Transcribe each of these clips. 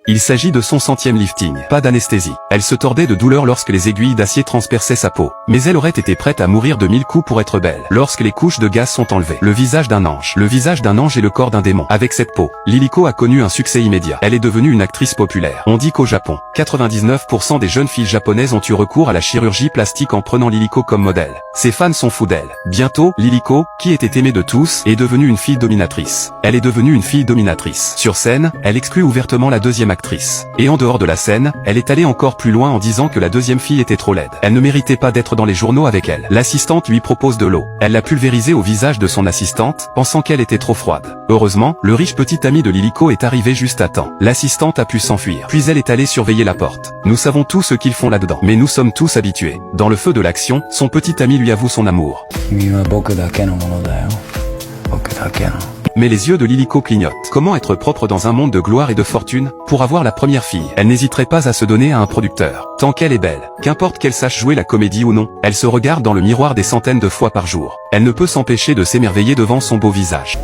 Il s'agit de son 100e lifting. Pas d'anesthésie. Elle se tordait de douleur lorsque les aiguilles d'acier transperçaient sa peau. Mais elle aurait été prête à mourir de 1000 coups pour être belle. Lorsque les couches de gaz sont enlevées. Le visage d'un ange. Le visage d'un ange et le corps d'un démon. Avec cette peau, Liliko a connu un succès immédiat. Elle est devenue une actrice populaire. On dit qu'au Japon, 99% des jeunes filles japonaises ont eu recours à la chirurgie plastique en prenant Liliko comme modèle. Ses fans sont fous d'elle. Bientôt, Liliko, qui était aimée de tous, est devenue une fille dominatrice. Elle est devenue une fille dominatrice. Sur scène, elle exclut ouvertement la deuxième actrice. Et en dehors de la scène, elle est allée encore plus loin en disant que la deuxième fille était trop laide. Elle ne méritait pas d'être dans les journaux avec elle. L'assistante lui propose de l'eau. Elle l'a pulvérisée au visage de son assistante, pensant qu'elle était trop froide. Heureusement, le riche petit ami de Liliko est arrivé juste à temps. L'assistante a pu s'enfuir. Puis elle est allée surveiller la porte. Nous savons tout ce qu'ils font là-dedans. Mais nous sommes tous habitués. Dans le feu de l'action, son petit ami lui avoue son amour. Mais les yeux de Liliko clignotent. Comment être propre dans un monde de gloire et de fortune? Pour avoir la première fille, elle n'hésiterait pas à se donner à un producteur. Tant qu'elle est belle, qu'importe qu'elle sache jouer la comédie ou non, elle se regarde dans le miroir des centaines de fois par jour. Elle ne peut s'empêcher de s'émerveiller devant son beau visage.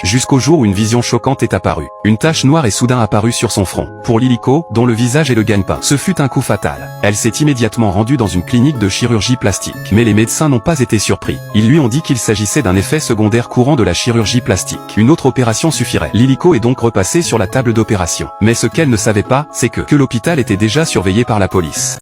Jusqu'au jour où une vision choquante est apparue. Une tache noire est soudain apparue sur son front. Pour Liliko, dont le visage est le gagne-pain, ce fut un coup fatal. Elle s'est immédiatement rendue dans une clinique de chirurgie plastique. Mais les médecins n'ont pas été surpris. Ils lui ont dit qu'il s'agissait d'un effet secondaire courant de la chirurgie plastique. Une autre opération suffirait. Liliko est donc repassée sur la table d'opération. Mais ce qu'elle ne savait pas, c'est que l'hôpital était déjà surveillé par la police.